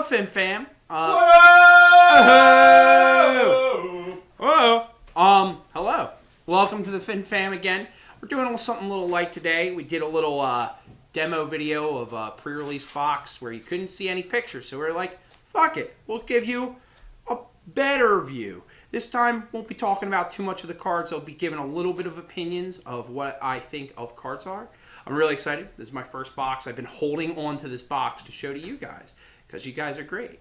up, Fin Fam? Whoa! Hello. Welcome to the Fin Fam again. We're doing something a little light today. We did a little demo video of a pre-release box where you couldn't see any pictures. So we're like, fuck it. We'll give you a better view. This time, won't be talking about too much of the cards. I'll be giving a little bit of opinions of what I think of cards are. I'm really excited. This is my first box. I've been holding on to this box to show to you guys because you guys are great.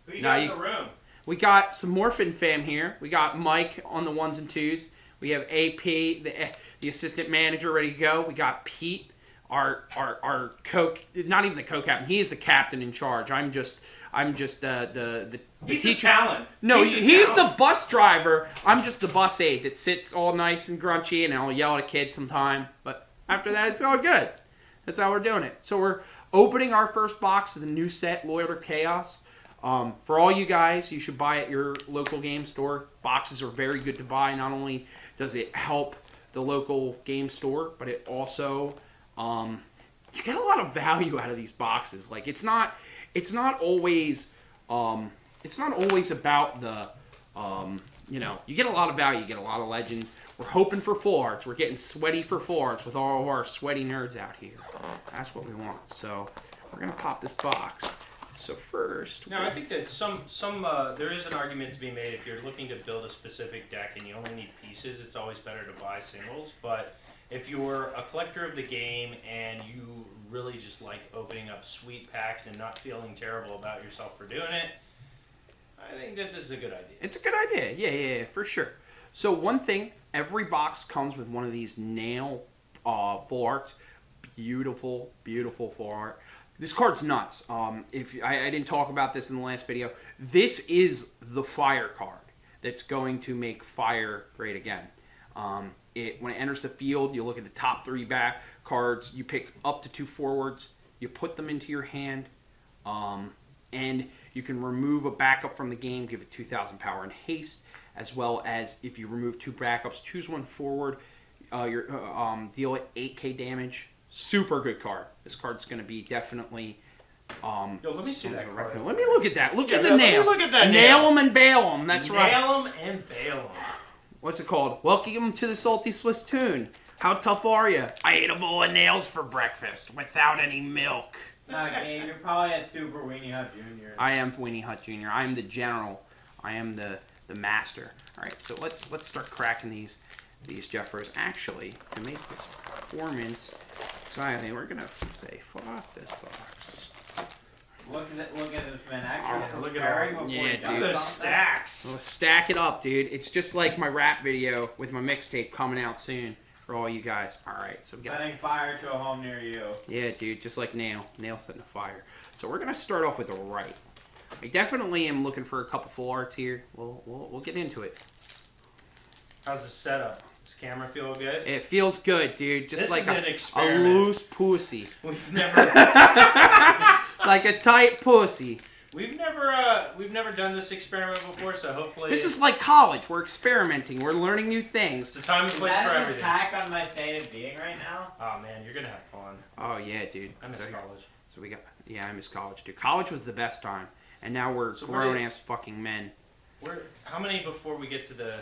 Who you got in the room? We got some more Fin Fam here. We got Mike on the ones and twos. We have AP, the assistant manager, ready to go. We got Pete, our not even the co-captain. He is the captain in charge. I'm just the He's teacher. the talent. No, he's the bus driver. I'm just the bus aide that sits all nice and grunchy, and I'll yell at a kid sometime. But after that, it's all good. That's how we're doing it. So we're opening our first box of the new set, Loyal to Chaos. For all you guys, you should buy at your local game store. Boxes are very good to buy. Not only does it help the local game store, but it also you get a lot of value out of these boxes. Like it's not always about the you get a lot of value. You get a lot of legends. We're hoping for full arts. We're getting sweaty for full arts with all of our sweaty nerds out here. That's what we want. So we're gonna pop this box. So first, I think that there is an argument to be made if you're looking to build a specific deck and you only need pieces. It's always better to buy singles. But if you're a collector of the game and you really just like opening up sweet packs and not feeling terrible about yourself for doing it, I think that this is a good idea. It's a good idea. Yeah, for sure. So one thing, every box comes with one of these nail full arts. Beautiful full art. This card's nuts. If I didn't talk about this in the last video, this is the fire card that's going to make fire great again. When it enters the field, you look at the top 3 back cards. You pick up to 2 forwards. You put them into your hand, and you can remove a backup from the game, give it 2,000 power and haste, as well as if you remove 2 backups, choose 1 forward. Deal it 8k damage. Super good card. This card's going to be definitely. Yo, let me see that card. Let me look at that. Look at the nail. Look at that nail 'em and bail 'em. That's right. Nail 'em and bail 'em. What's it called? Welcome to the Salty Swiss Tune. How tough are you? I ate a bowl of nails for breakfast without any milk. Gabe, you're probably at Super Weenie Hut Jr. I am Weenie Hut Jr. I am the general. I am the master. All right, so let's start cracking these Jeffers. Actually, to make this performance exciting, we're gonna say fuck this box. Look at this man actually look at preparing before yeah, he dude. does Those something. stacks. Well, stack it up, dude. It's just like my rap video with my mixtape coming out soon for all you guys. All right, so we got Setting fire to a home near you. yeah, dude, just like Nail setting a fire. So we're gonna start off with the right. I definitely am looking for a couple full arts here. We'll get into it. How's the setup? Does the camera feel good? It feels good, dude. Just This like is an a experiment. loose pussy, We've never like a tight pussy. we've never done this experiment before, so hopefully This is like college. We're experimenting. We're learning new things. it's a time and Is place for that an everything. attack on my state of being right now? Oh man, you're gonna have fun. Oh yeah, dude. I miss college. So we got I miss college, dude. College was the best time, and now we're So grown ass fucking men. How many before we get to the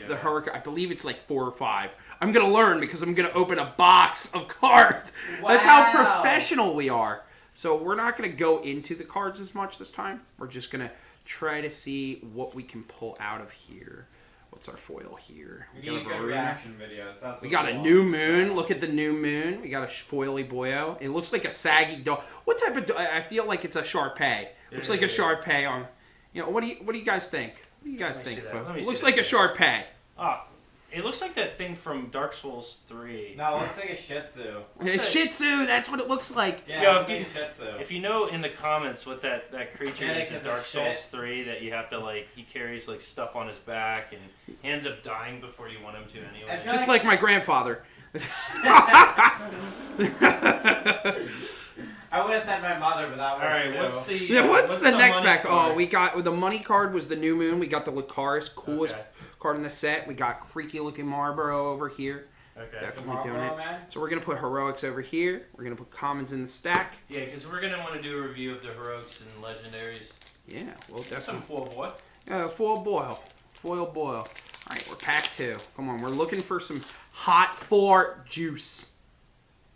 The hurricane, I believe it's like 4 or 5. I'm gonna learn because I'm gonna open a box of cards. Wow. That's how professional we are. So we're not gonna go into the cards as much this time. We're just gonna try to see what we can pull out of here. What's our foil here? We need good reaction videos. That's We what got a want. new moon. Look at the new moon. We got a foily boyo. It looks like a saggy dog. What type of dog? I feel like it's a Shar-Pei. Looks like a Shar-Pei on. What do you guys think? What do you guys think, folks? It looks like a Shar-Pei. It looks like that thing from Dark Souls 3. No, it looks like a Shih Tzu. A Shih Tzu. That's what it looks like. Yeah, Yo, it looks like a Shih Tzu. If you know in the comments what that creature Yeah, is in get the Dark Souls shit. 3 that you have to he carries stuff on his back and he ends up dying before you want him to anyway. Just like my grandfather. I would have said my mother, but that was Alright, too. what's What's the next money pack? card? Oh, we got the money card was the new moon. We got the Lucaris, coolest Okay. card in the set. We got freaky looking Marlboro over here. Okay. Definitely doing it. Man. So we're going to put heroics over here. We're going to put commons in the stack. Yeah, because we're going to want to do a review of the heroics and legendaries. Yeah, we'll That's some definitely. foil boy. Foil boil. Foil boil. All right, we're pack 2. Come on, we're looking for some hot fort juice.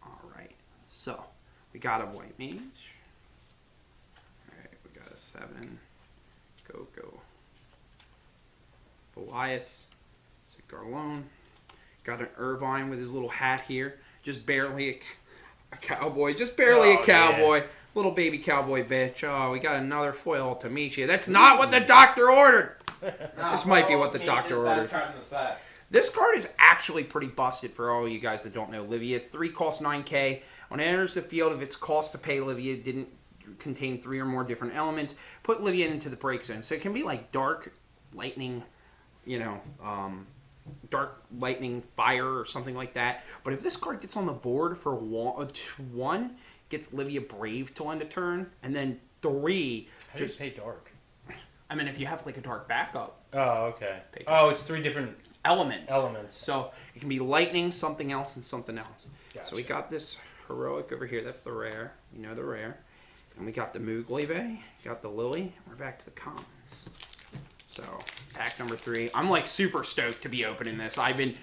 All right, so we got a white mage. All right, we got a 7. Go. Elias. Garlone. Got an Irvine with his little hat here. Just barely a cowboy. Just barely a cowboy. Yeah. Little baby cowboy bitch. Oh, we got another foil Tamichi. That's not what the doctor ordered. This might be what the doctor ordered. Best card in the set. This card is actually pretty busted for all you guys that don't know. Livia, 3 costs 9k. When it enters the field, if its cost to pay Livia didn't contain 3 or more different elements, put Livia into the break zone. So it can be like dark, lightning, dark lightning, fire, or something like that. But if this card gets on the board for 1, gets Livia Brave till end of turn, and then 3. How do you pay dark? I mean, if you have like a dark backup Oh, okay. Oh, it's 3 different elements. elements. So it can be lightning, something else, and something else. Gotcha. So we got this heroic over here. That's the rare. You know the rare. And we got the Moogleve. Got the Lily. We're back to the commons. So pack number 3. I'm like super stoked to be opening this. I've been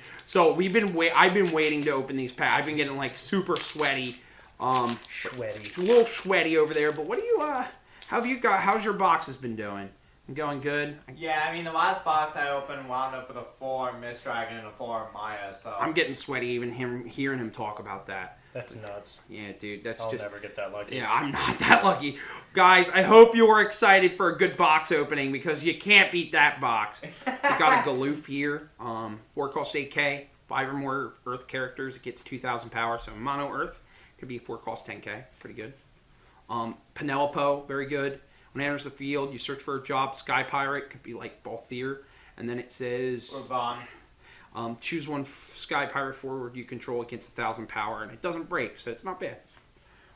waiting to open these packs. I've been getting like super sweaty. Sweaty. A little sweaty over there. But what do you how's your boxes been doing? Going good? Yeah, I mean, the last box I opened wound up with a 4 Mist Dragon and a 4 Maya, so... I'm getting sweaty even hearing him talk about that. That's nuts. Yeah, dude, that's I'll just... never get that lucky. Yeah, I'm not that lucky. Guys, I hope you were excited for a good box opening because you can't beat that box. We got a Galoof here. 4 cost 8k. 5 or more Earth characters. It gets 2,000 power, so mono Earth. Could be 4 cost 10k. Pretty good. Penelope, very good. When it enters the field, you search for a job. Sky Pirate could be like Balthier. And then it says... Or Vaughn. Choose 1 Sky Pirate forward you control against 1,000 power. And it doesn't break, so it's not bad.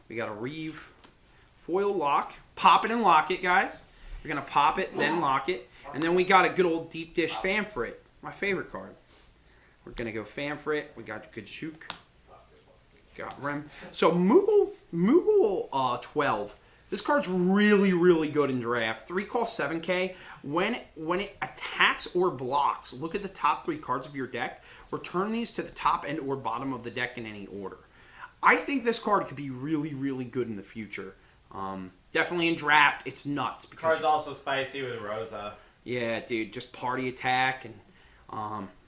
We got a Reeve. Foil lock. Pop it and lock it, guys. You're going to pop it, then lock it. And then we got a good old deep dish Famfrit. My favorite card. We're going to go Famfrit. We got good Shook. Got Rem. So Moogle 12. This card's really, really good in draft. 3 cost 7k. When it attacks or blocks, look at the top 3 cards of your deck. Return these to the top and or bottom of the deck in any order. I think this card could be really, really good in the future. Definitely in draft, it's nuts. The card's also spicy with Rosa. Yeah, dude, just party attack and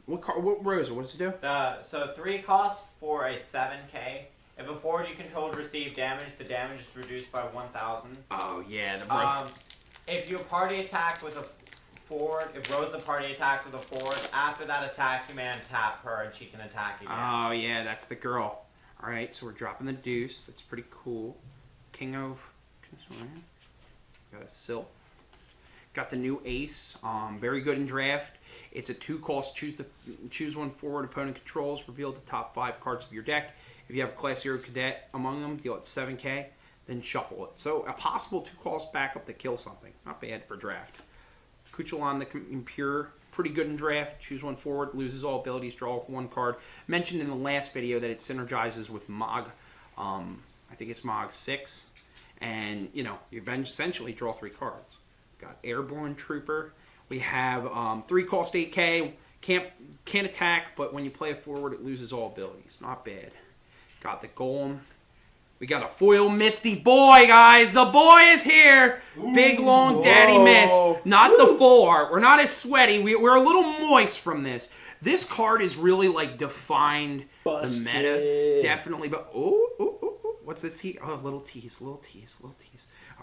what Rosa? What does it do? So 3 costs for a 7k. If a forward you controlled received damage, the damage is reduced by 1,000. Oh yeah, if you party attack with a forward, if Rosa party attacks with a forward, after that attack you may untap her and she can attack again. Oh yeah, that's the girl. All right, so we're dropping the deuce. That's pretty cool. King of got a Sylph. Got the new ace. Very good in draft. It's a 2 cost. Choose 1 forward opponent controls. Reveal the top 5 cards of your deck. If you have a Class 0 Cadet among them, deal it 7k, then shuffle it. So a possible 2 cost backup to kill something. Not bad for draft. Kuchulan the Impure, pretty good in draft. Choose 1 forward, loses all abilities, draw 1 card. Mentioned in the last video that it synergizes with Mog. I think it's Mog 6. And, you essentially draw 3 cards. Got Airborne Trooper. We have 3 cost 8k. Can't attack, but when you play it forward, it loses all abilities. Not bad. Got the Golem. We got a foil Misty Boy, guys. The boy is here. Ooh, big, long Daddy Mist. Not the full art. We're not as sweaty. We're a little moist from this. This card is really, like, defined Busted. the meta. Definitely. But, what's this? Oh, little tease.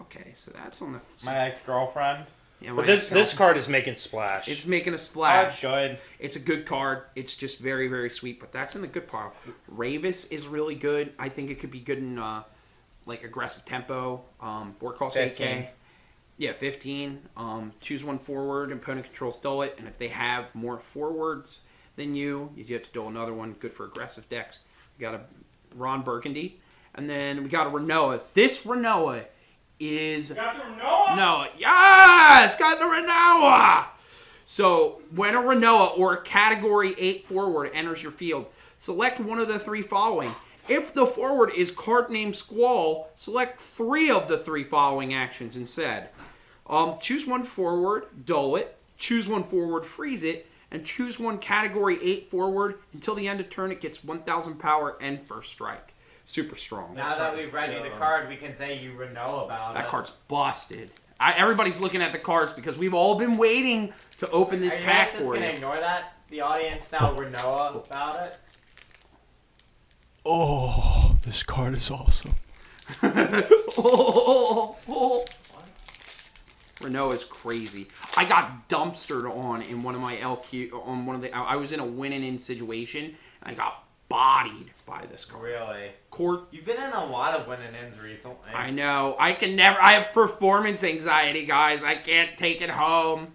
Okay, so that's on the... My ex-girlfriend. Yeah, But this card is making splash. It's making a Oh, splash. it's good. It's a good card. It's just very, very sweet, but that's in the good pile. Ravis is really good. I think it could be good in like aggressive tempo. 4 cost 8k. Yeah, 15. Choose 1 forward. Opponent controls dull it, and if they have more forwards than you have to duel another one. Good for aggressive decks. We got a Ron Burgundy, and then we got a Renoa. This Renoa is... Got the Renoa? No, yes! Got the Renoa! So, when a Renoa or a Category 8 forward enters your field, select one of the 3 following. If the forward is card name Squall, select 3 of the 3 following actions instead. Choose one forward, dull it. Choose one forward, freeze it. And choose one category 8 forward. Until the end of turn, it gets 1,000 power and first strike. Super strong. Now that we've read you the card, we can say you would know about it. That card's busted. Everybody's looking at the cards because we've all been waiting to open this pack for you. Are you just gonna ignore that? The audience now would know about it? Oh, this card is awesome. Renault is crazy. I got dumpstered on in one of my LQ on one of the. I was in a win-in situation and I got bodied by this card. Really? Court. You've been in a lot of win-ins recently. I know. I can never. I have performance anxiety, guys. I can't take it home.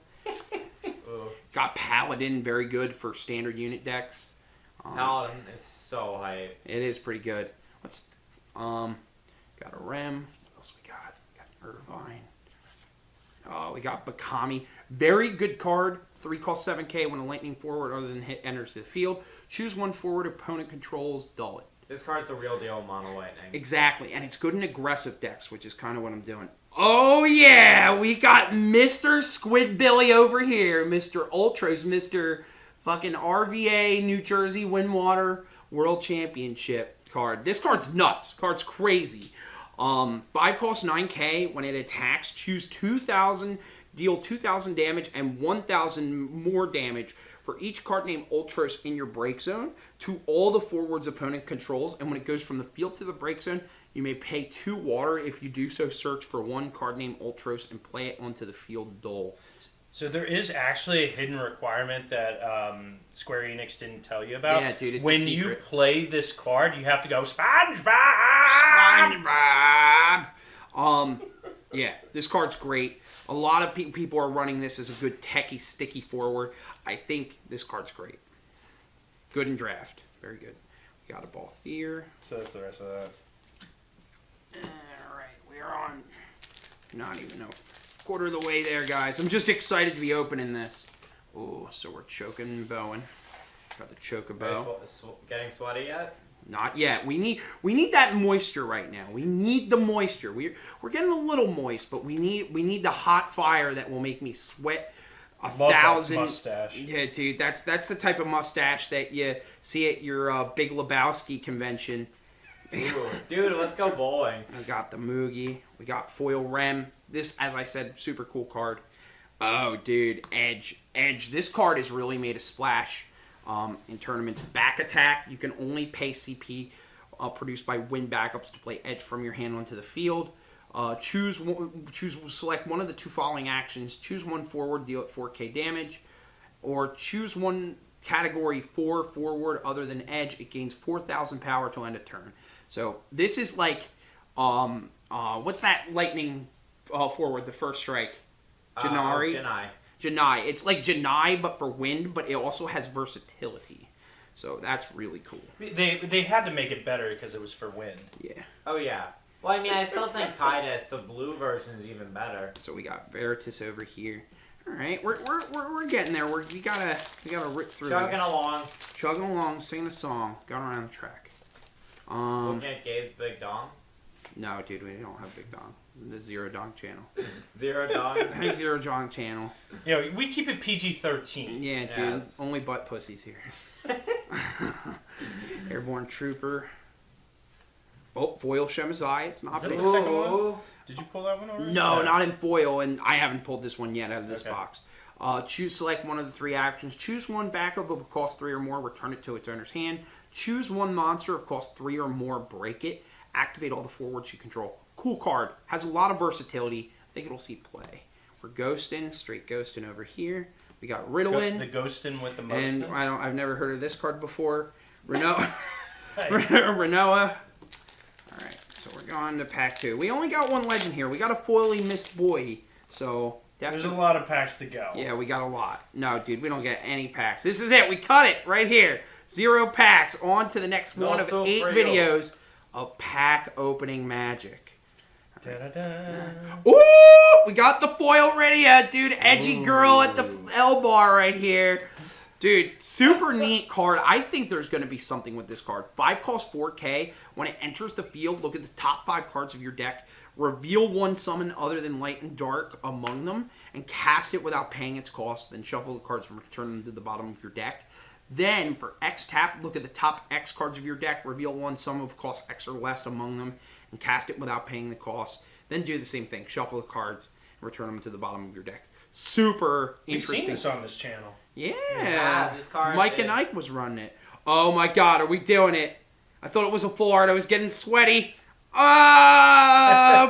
Got Paladin, very good for standard unit decks. Paladin is so hype. It is pretty good. Let's got a Rem. What else we got? We got Irvine. Oh, we got Bakami. Very good card. 3 cost 7k when a lightning forward other than hit enters the field. Choose one forward opponent controls, dull it. This card's the real deal mono lightning. Exactly, and it's good in aggressive decks, which is kind of what I'm doing. Oh yeah, we got Mr. Squidbilly over here. Mr. Ultras, Mr. fucking RVA New Jersey Windwater World Championship card. This card's nuts. Card's crazy. 5 costs 9k. When it attacks, choose 2,000, deal 2,000 damage and 1,000 more damage for each card named Ultros in your break zone to all the forwards opponent controls. And when it goes from the field to the break zone, you may pay 2 water. If you do so, search for one card named Ultros and play it onto the field dull. So there is actually a hidden requirement that Square Enix didn't tell you about. Yeah, dude, it's a when secret. you play this card, you have to go SpongeBob. Yeah, this card's great. A lot of people are running this as a good techie, sticky forward. I think this card's great. Good in draft. Very good. We got a ball here. So that's the rest of that. Alright, we are on not even a quarter of the way there, guys. I'm just excited to be opening this. Oh, so we're choking Bowen. Got the Chocobo. Getting sweaty yet? Not yet. We need that moisture right now. We need the moisture. We're getting a little moist, but we need the hot fire that will make me sweat 1,000. Love that mustache. Yeah, dude, that's the type of mustache that you see at your Big Lebowski convention. Ooh, dude, let's go bowling. I got the Moogie. We got Foil Rem. This, as I said, super cool card. Oh, dude, Edge. This card has really made a splash in tournaments. Back attack. You can only pay CP produced by win backups to play Edge from your hand onto the field. Select one of the 2 following actions. Choose one forward, deal it 4k damage. Or choose one category 4 forward other than Edge. It gains 4,000 power till end of turn. So this is like, what's that lightning forward, the first strike? Janari? Janai. It's like Janai, but for wind, but it also has versatility. So that's really cool. They had to make it better because it was for wind. Yeah. Oh, yeah. Well, I mean, I still think Titus, the blue version, is even better. So we got Veritas over here. All right, we're getting there. We gotta rip through. Chugging along. Singing a song, going around the track. Looking at Gabe's big dong. No, dude, we don't have big dong. The Zero Dong channel. Zero dong. Zero Dong channel. Yeah, we keep it PG-13. Yeah, dude. Yes. Only butt pussies here. Airborne Trooper. Oh, Foil Shemazai. It's not Is that big. the second one? Did you pull that one already? No, not in foil, and I haven't pulled this one yet out of this Okay. box. Select one of the 3 actions. Choose one backup of cost 3 or more. Return it to its owner's hand. Choose one monster of cost 3 or more. Break it. Activate all the forwards you control. Cool card. Has a lot of versatility. I think it'll see play. We're ghosting. Straight ghosting over here. We got Ritalin. The ghostin' with the And most. I've never heard of this card before. Renoa. Alright, so we're going to pack 2. We only got 1 legend here. We got a foily Mist Boy. So There's definitely. a lot of packs to go. Yeah, we got a lot. No, dude, we don't get any packs. This is it. We cut it right here. 0 packs. On to the next one of 8 videos of pack opening magic. Da-da-da. Ooh, we got the foil ready, dude. Edgy girl at the L bar right here. Dude, super neat card. I think there's going to be something with this card. 5 costs 4K. When it enters the field, look at the top 5 cards of your deck. Reveal one summon other than light and dark among them, and cast it without paying its cost. Then shuffle the cards and return them to the bottom of your deck. Then, for X tap, look at the top X cards of your deck. Reveal one sum of cost X or less among them, and cast it without paying the cost. Then do the same thing. Shuffle the cards and return them to the bottom of your deck. Super interesting. We've seen this on this channel. Yeah. This card Mike and Ike was running it. Oh my god, are we doing it? I thought it was a full art. I was getting sweaty.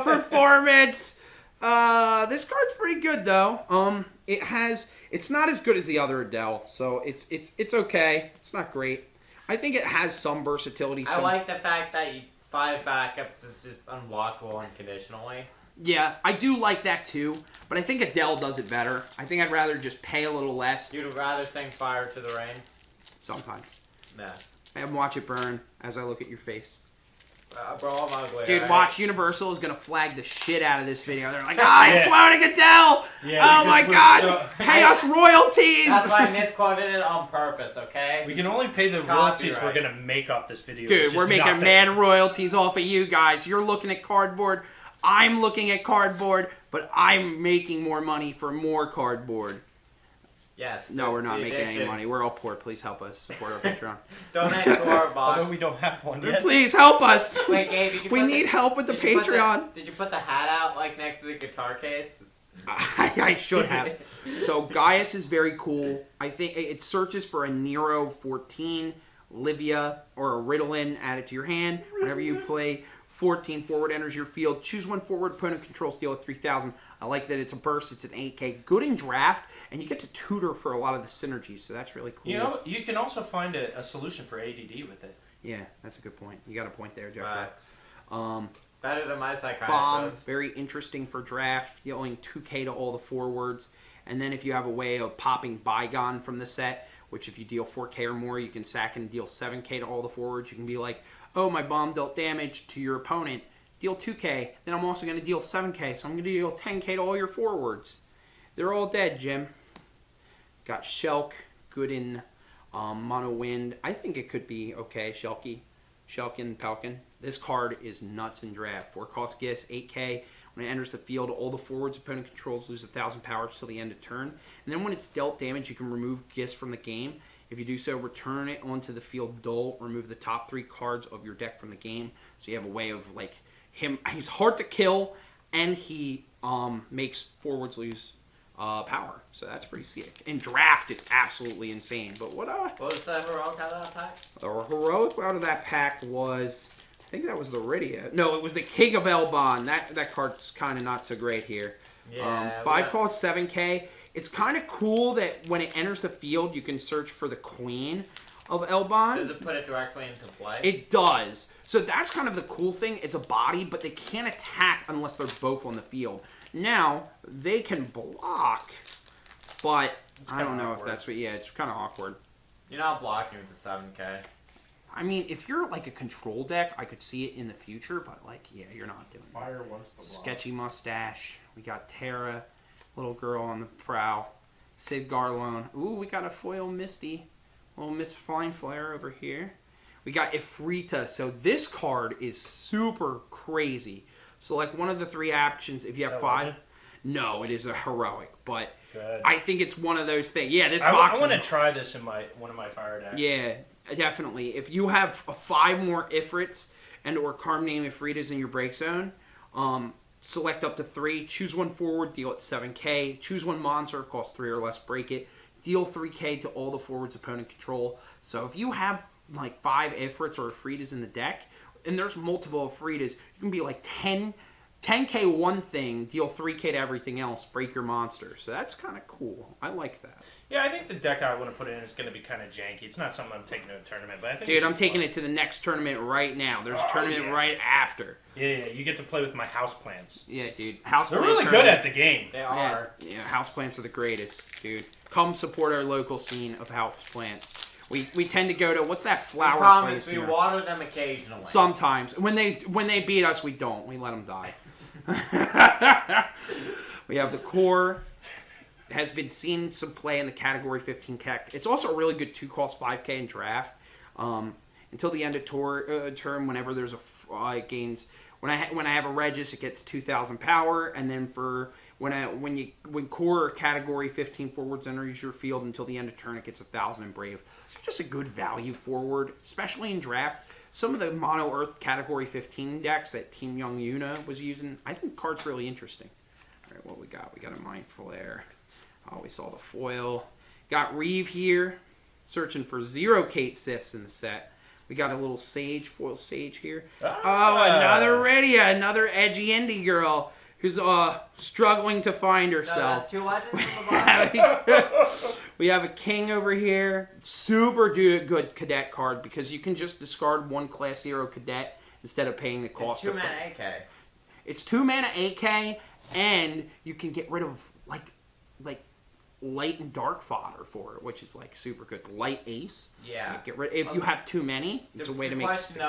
Performance. This card's pretty good though. It's not as good as the other Adele, so it's okay. It's not great. I think it has some versatility. I like the fact that 5 backups is just unblockable unconditionally. Yeah, I do like that too, but I think Adele does it better. I think I'd rather just pay a little less. You'd rather sing Fire to the Rain? Sometimes. Nah. And watch it burn as I look at your face. Bro, I'm ugly. Dude, right? watch. Universal is going to flag the shit out of this video. They're like, he's quoting Adele! Yeah, Oh my because god! Pay us royalties! That's why I misquoted it on purpose, okay? We can only pay the royalties we're going to make off this video. Dude, we're making mad royalties off of you guys. You're looking at cardboard. I'm looking at cardboard, but I'm making more money for more cardboard. Yes. No, we're not the making any addiction. money. We're all poor. Please help us support our Patreon. Donate to our box. Although we don't have one yet. Please help us. Wait, Gabe, did you We put need help with the did you put Patreon. Did you put the hat out like next to the guitar case? I should have. So Gaius is very cool. I think it searches for a Nero 14, Livia, or a Ritalin. Add it to your hand. Whenever you play 14 forward enters your field. Choose one forward opponent controls deal at 3,000. I like that it's a burst. It's an 8K. Good in draft, and you get to tutor for a lot of the synergies. So that's really cool. You know, you can also find a solution for ADD with it. Yeah, that's a good point. You got a point there, Jeffrey. Facts. Um, Better than my psychiatrist. Bomb, very interesting for draft, dealing 2K to all the forwards. And then if you have a way of popping Bygone from the set, which if you deal 4K or more, you can sack and deal 7K to all the forwards. You can be like, oh, my bomb dealt damage to your opponent. Deal 2K. Then I'm also going to deal 7K, so I'm going to deal 10K to all your forwards. They're all dead, Jim. Got Shelk, good in Mono Wind. I think it could be okay, Shelkin, Pelkin. This card is nuts in draft. 4 cost Gis, 8K. When it enters the field, all the forwards opponent controls lose 1,000 power till the end of turn. And then when it's dealt damage, you can remove Gis from the game. If you do so, return it onto the field dull. Remove the top 3 cards of your deck from the game. So you have a way of, like, him. He's hard to kill, and he makes forwards lose power. So that's pretty sick. In draft, it's absolutely insane. But what was the heroic out of that pack? the heroic out of that pack was, I think that was the Rydia. No, it was the King of Elbon. That card's kind of not so great here. Yeah. 5 cost 7K. It's kind of cool that when it enters the field, you can search for the Queen of Elbon. Does it put it directly into play? It does. So that's kind of the cool thing. It's a body, but they can't attack unless they're both on the field. Now, they can block, but I don't know if that's what... Yeah, it's kind of awkward. You're not blocking with the 7K. I mean, if you're like a control deck, I could see it in the future, but like, yeah, you're not doing it. Fire wants the block. Sketchy mustache. We got Terra, little girl on the prow. Sid Garlone. Ooh, we got a foil Misty. Little Miss Flying Flare over here. We got Ifrita. So this card is super crazy. So like one of the 3 actions, if you have 5... legend? No, it is a heroic, but Good. I think it's one of those things. Yeah, this I box want to is... try this in one of my fire decks. Yeah, definitely. If you have 5 more Ifrits and or Carmine Ifritas in your break zone, select up to 3, choose one forward, deal at 7K, choose one monster, cost 3 or less, break it, deal 3K to all the forwards opponent control. So if you have like 5 Ifrits or Ifritas in the deck, and there's multiple Ifritas, you can be like 10K one thing, deal 3K to everything else, break your monster. So that's kind of cool. I like that. Yeah, I think the deck I want to put in is going to be kind of janky. It's not something I'm taking to a tournament, but I think... Dude, I'm taking it to the next tournament right now. There's a tournament right after. Yeah, you get to play with my houseplants. Yeah, dude. They're really good at the game. They are. Yeah, houseplants are the greatest, dude. Come support our local scene of houseplants. We tend to go to, what's that We flower promise place we here? water them occasionally. Sometimes. When they beat us, we don't. We let them die. We have the core. has been seeing some play in the Category 15 CAC. It's also a really good 2-cost 5K in draft. Until the end of term, whenever there's it gains. When I have a Regis, it gets 2,000 power, and then for when core Category 15 forwards enters your field until the end of turn, it gets 1,000 in Brave. Just a good value forward, especially in draft. Some of the Mono Earth Category 15 decks that Team Young Yuna was using, I think the card's really interesting. All right, what we got? We got a Mind Flare. Oh, we saw the foil. Got Reeve here, searching for 0 Kate Siths in the set. We got a little Sage, foil Sage here. Oh, another Redia, another edgy indie girl who's struggling to find herself. So that's 2 legends in the box? We have a King over here. Super good cadet card because you can just discard 1 Class 0 cadet instead of paying the cost. It's 2 mana AK. It's 2 mana AK, and you can get rid of like light and dark fodder for it, which is like super good. Light Ace. Yeah. Like, get rid if you have too many, it's a way to make. Question,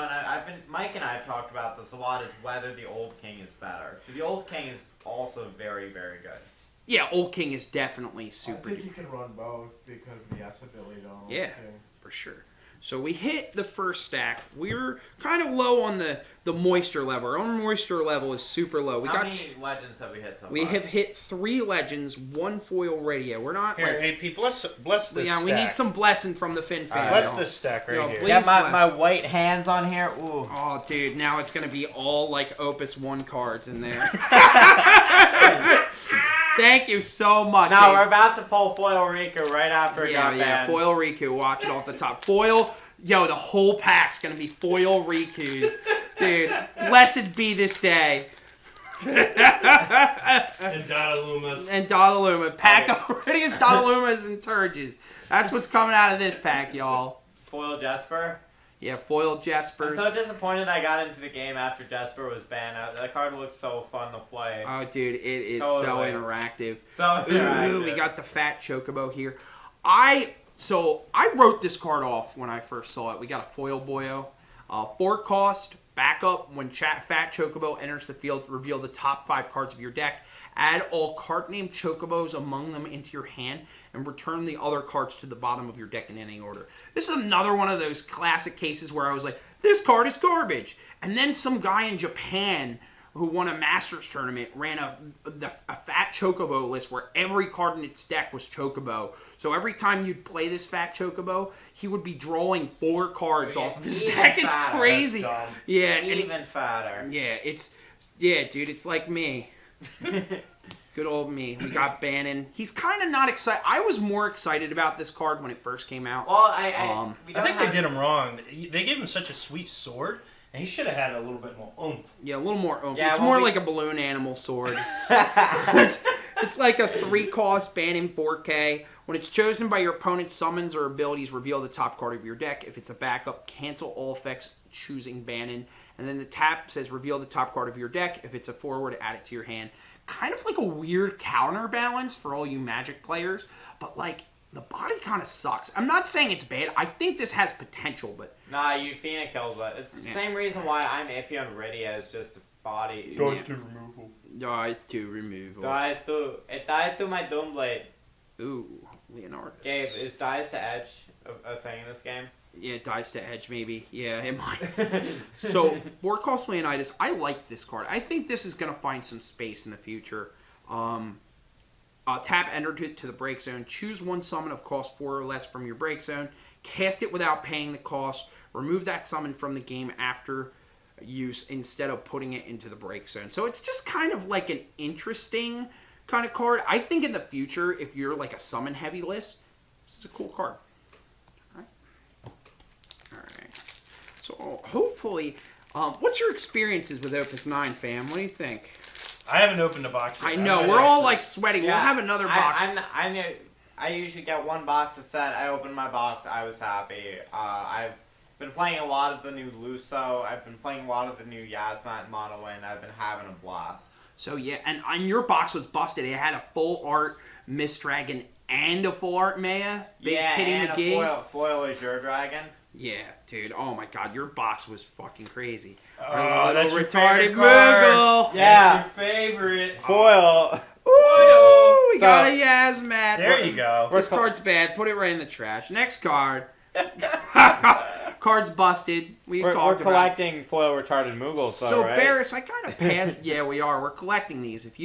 Mike and I have talked about this a lot, is whether the Old King is better. The Old King is also very, very good. Yeah, Old King is definitely super. I think you can run both because of the S ability on Old Yeah, King. for sure. So we hit the first stack. We're kind of low on the moisture level. Our moisture level is super low. How many legends have we hit so far? We have hit 3 legends, 1 foil radio. We're not Here, AP, bless this yeah, stack. we need some blessing from the Fin fan. Bless this stack right here. please. Get my bless. white hands on here. Ooh. Oh, dude, now it's going to be all like Opus 1 cards in there. Thank you so much. Now Gabe. we're about to pull Foil Riku right after it got banned. Foil Riku. Watch it off the top. Foil. Yo, the whole pack's going to be Foil Rikus. Dude, blessed be this day. And Dadalumas. And Dodaluma. Pack already is Dodalumas and Turges. That's what's coming out of this pack, y'all. Foil Jesper. Yeah, Foil I'm Jespers. so disappointed I got into the game after Jesper was banned. That card looks so fun to play. Oh, dude, it is Totally. so interactive. So interactive. Ooh, we got the Fat Chocobo here. I wrote this card off when I first saw it. We got a Foil Boyo. 4 cost, backup. When Fat Chocobo enters the field, reveal the top 5 cards of your deck. Add all card named Chocobos among them into your hand, and return the other cards to the bottom of your deck in any order. This is another one of those classic cases where I was like, this card is garbage. And then some guy in Japan who won a Masters tournament ran a Fat Chocobo list where every card in its deck was Chocobo. So every time you'd play this Fat Chocobo, he would be drawing 4 cards off of his deck. It's fatter. crazy. That's dumb. Yeah, and Even fatter. yeah, dude, it's like me. Good old me. We got Bannon. He's kind of not excited. I was more excited about this card when it first came out. Well, I think they did him wrong. They gave him such a sweet sword, and he should have had a little bit more oomph. Yeah, a little more oomph. Yeah, it's well, more like a balloon animal sword. It's like a 3-cost Bannon 4K. When it's chosen by your opponent's summons or abilities, reveal the top card of your deck. If it's a backup, cancel all effects choosing Bannon. And then the tap says reveal the top card of your deck. If it's a forward, add it to your hand. Kind of like a weird counterbalance for all you Magic players, but like the body kind of sucks. I'm not saying it's bad. I think this has potential, but Nah, Euphenia kills it. It's the same reason why I'm iffy on Rydia, is just the body. Dodge to removal. die to removal. It died to my Doomblade. Ooh, Leonardo. Gabe, is dies to edge a thing in this game? Yeah, dies to edge, maybe. Yeah, it might. So, 4-cost Leonidas, I like this card. I think this is going to find some space in the future. Tap enter to the break zone. Choose 1 summon of cost 4 or less from your break zone. Cast it without paying the cost. Remove that summon from the game after use instead of putting it into the break zone. So it's just kind of like an interesting kind of card. I think in the future, if you're like a summon heavy list, this is a cool card. Alright. So hopefully, what's your experiences with Opus 9, fam? What do you think? I haven't opened a box yet. I know, we're all like sweating. We'll have another box. I usually get 1 box a set. I opened my box. I was happy. I've been playing a lot of the new Luso. I've been playing a lot of the new Yasmat and Mono Wind. I've been having a blast. So yeah, and on your box was busted. It had a full art Mist Dragon and a full art Maya. Big Kitty and McGee. a foil Azure Dragon. Yeah, dude. Oh my god, your box was fucking crazy. Oh, that's your retarded favorite card. Moogle. Yeah. That's your favorite. Foil. Foil. we got a Yasmat. There you go. This card's bad. Put it right in the trash. Next card. Card's busted. We're collecting foil retarded Moogles, so right? Barris, I kind of passed. Yeah, we are. We're collecting these. If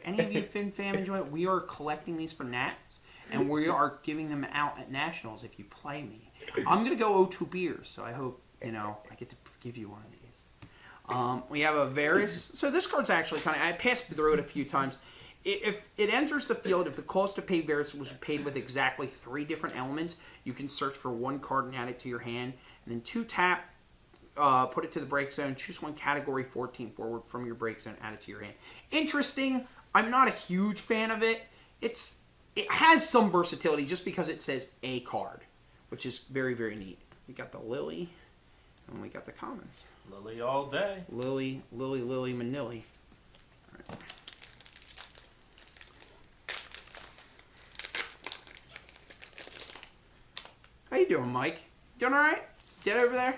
any of you Fin Fam enjoy it, we are collecting these for Nats, and we are giving them out at Nationals if you play me. I'm gonna go 0-2 beers, so I hope I get to give you one of these. We have a Varus. So this card's actually I passed through it a few times. If it enters the field, if the cost to pay Varus was paid with exactly 3 different elements, you can search for 1 card and add it to your hand, and then 2 tap, put it to the break zone, choose 1 category 14 forward from your break zone, add it to your hand. Interesting. I'm not a huge fan of it. It has some versatility just because it says a card, which is very, very neat. We got the Lily, and we got the commons. Lily all day. Lily, Manili. All right. How you doing, Mike? Doing all right? Dead over there?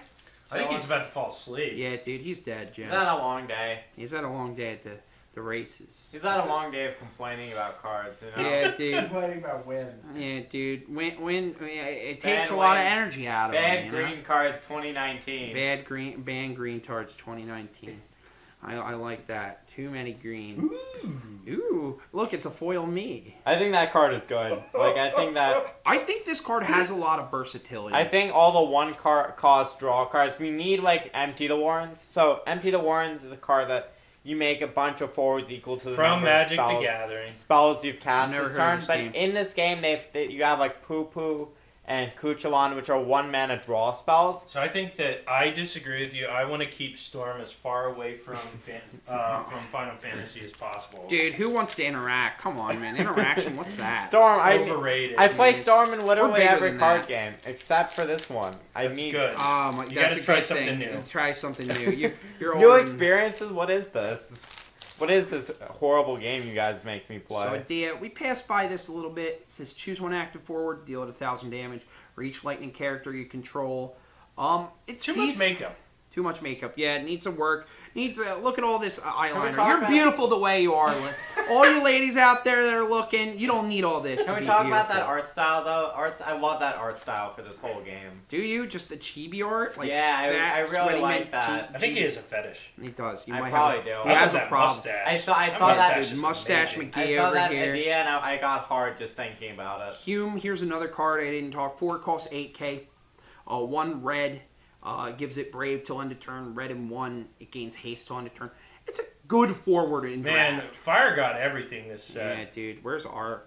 I think he's about to fall asleep. Yeah, dude, he's dead, Jim. He's had a long day. He's had a long day at the races. He's had a long day of complaining about cards, you know? Yeah, dude. Complaining about wins. Yeah, dude. It takes a lot of energy out of him. Bad you green know? cards 2019. Banned green cards 2019. I like that. Too many green. Ooh. Look, it's a foil me. I think that card is good. I think this card has a lot of versatility. I think all the 1 cost draw cards, we need Empty the Warrens. So Empty the Warrens is a card that you make a bunch of forwards equal to the From number Magic of the Gathering. spells you've cast Never this heard of turn. this But game. in this game, you have Poo Poo and Kuchalan, which are 1 mana draw spells. So I think that I disagree with you. I want to keep Storm as far away from Final Fantasy as possible. Dude, who wants to interact? Come on, man. Interaction, what's that? Storm, Overrated. I play Yes. Storm in literally bigger every than card that. game except for this one. That's good. Oh, my, You that's gotta a try good something thing. new. Try something new. You're New old. experiences? What is this? What is this horrible game you guys make me play? So, Dia, we passed by this a little bit. It says choose 1 active forward, deal it 1,000 damage for each lightning character you control. It's Too much makeup. Too much makeup. Yeah, it needs some work. Look at all this eyeliner. talk You're about- beautiful the way you are. All you ladies out there that are looking, you don't need all this. Can to we be talk about that beautiful. art style though? I love that art style for this whole game. Do you? Just the chibi art? Yeah, I fat, really sweaty like men- that. I think he has a fetish. He does. You I might probably have do. He I has love a that problem. mustache. I saw that- mustache is Mustache amazing. McGee I saw over that here. idea and I got hard just thinking about it. Hume, here's another card I didn't talk. 4 costs 8k. 1 red. Gives it brave till end of turn. Red and 1. It gains haste till end of turn. It's a good forward in Man, draft. Fire got everything this set. Yeah, dude. Where's our...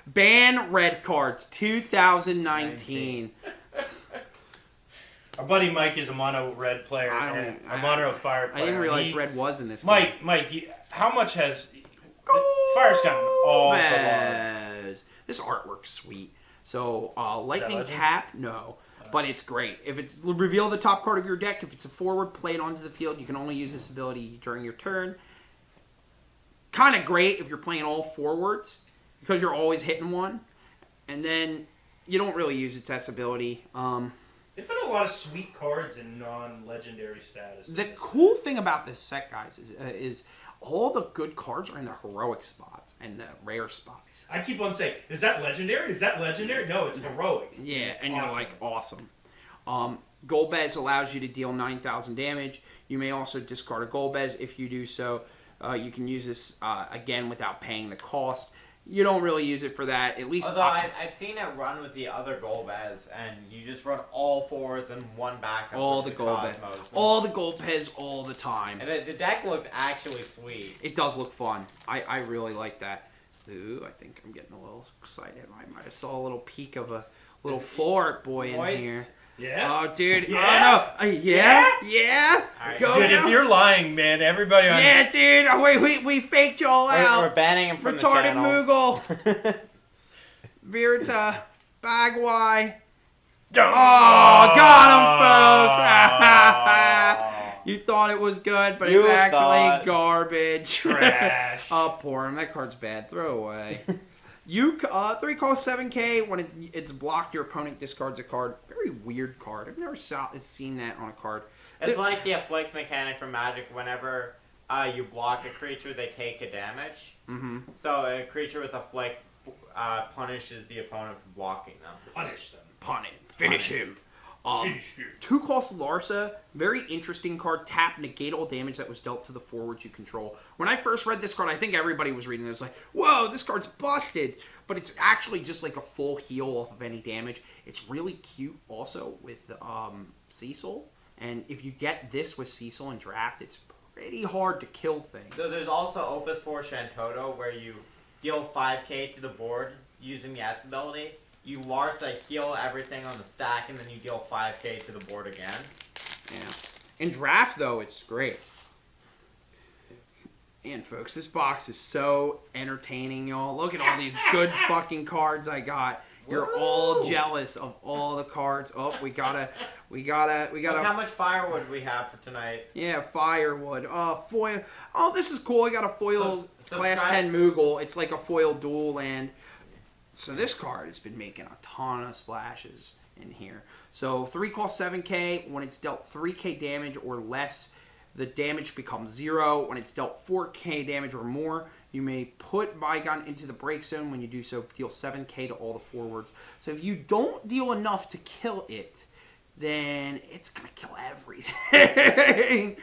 Ban red cards 2019. Our buddy Mike is a mono red player I don't- and a mono fire player. I didn't realize He- red was in this game. Mike, how much has Fire's gotten all the love? Gomez. This artwork's sweet. So, lightning legend? tap, no. But it's great. If it's reveal the top card of your deck, if it's a forward, play it onto the field. You can only use this ability during your turn. Kind of great if you're playing all forwards because you're always hitting one. And then you don't really use its ability. They put a lot of sweet cards in non-legendary status. The cool thing about this set, guys, is all the good cards are in the heroic spots and the rare spots. I keep on saying, is that legendary? Is that legendary? No, it's heroic. Yeah, It's and awesome. you're like, awesome. Golbez allows you to deal 9,000 damage. You may also discard a Golbez. If you do so, you can use this again without paying the cost. You don't really use it for that. At least Although I've seen it run with the other Golbez, and you just run all forwards and 1 backup. all with the Golbez. Cosmos. All the Golbez all the time. And the deck looked actually sweet. It does look fun. I really like that. Ooh, I think I'm getting a little excited. I might have saw a little peek of a little full art boy in Moist? here. Yeah? Oh, dude. Yeah? Oh, no. Yeah? Alright. Go Dude, now. if you're lying, man, everybody on... Yeah, dude. Oh, wait, we faked y'all out. We're banning him from Retarded the channel. Moogle. Virta. Bagwai. Oh, got him, folks. You thought it was good, but You it's actually thought. garbage. Trash. Oh, poor him. That card's bad. Throw away. 3 cost 7k. When it's blocked, your opponent discards a card. Very weird card. I've never seen that on a card. It's like the afflict mechanic from Magic. Whenever you block a creature, they take a damage. Mm-hmm. So a creature with a flick punishes the opponent for blocking them. Punish them. Pun it. Finish him. Finish him. 2-cost Larsa, very interesting card. Tap, negate all damage that was dealt to the forwards you control. When I first read this card, I think everybody was reading this like, whoa, this card's busted. But it's actually just like a full heal off of any damage. It's really cute also with Cecil. And if you get this with Cecil in draft, it's pretty hard to kill things. So there's also Opus 4 Shantoto, where you deal 5k to the board using the S ability. You Larsa heal everything on the stack, and then you deal 5k to the board again. Yeah. In draft, though, it's great. And, folks, this box is so entertaining, y'all. Look at all these good fucking cards I got. You're all jealous of all the cards. Oh, we gotta. Look how much firewood we have for tonight. Yeah, firewood. Foil. Oh, this is cool. I got a foil class 10 Moogle. It's like a foil dual land. So this card has been making a ton of splashes in here. So 3-cost 7k. When it's dealt 3k damage or less, the damage becomes 0. When it's dealt 4k damage or more, you may put Bygone into the break zone. When you do so, deal 7k to all the forwards. So if you don't deal enough to kill it, then it's going to kill everything.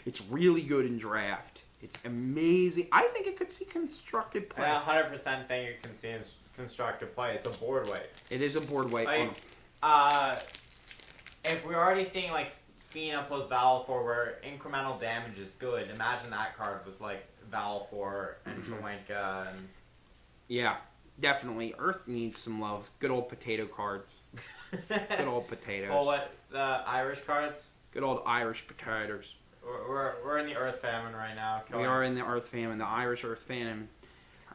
It's really good in draft. It's amazing. I think it could see constructed play. I 100% think it can see constructive play. It's a board weight. It is a board weight. Like, if we're already seeing like Fina plus Valor where incremental damage is good, imagine that card with like Valor and Chewenka and... Yeah, definitely. Earth needs some love. Good old potato cards. Good old potatoes. Well, what, the Irish cards? Good old Irish potatoes. We're in the Earth Famine right now. We are in the Earth Famine, the Irish Earth Famine.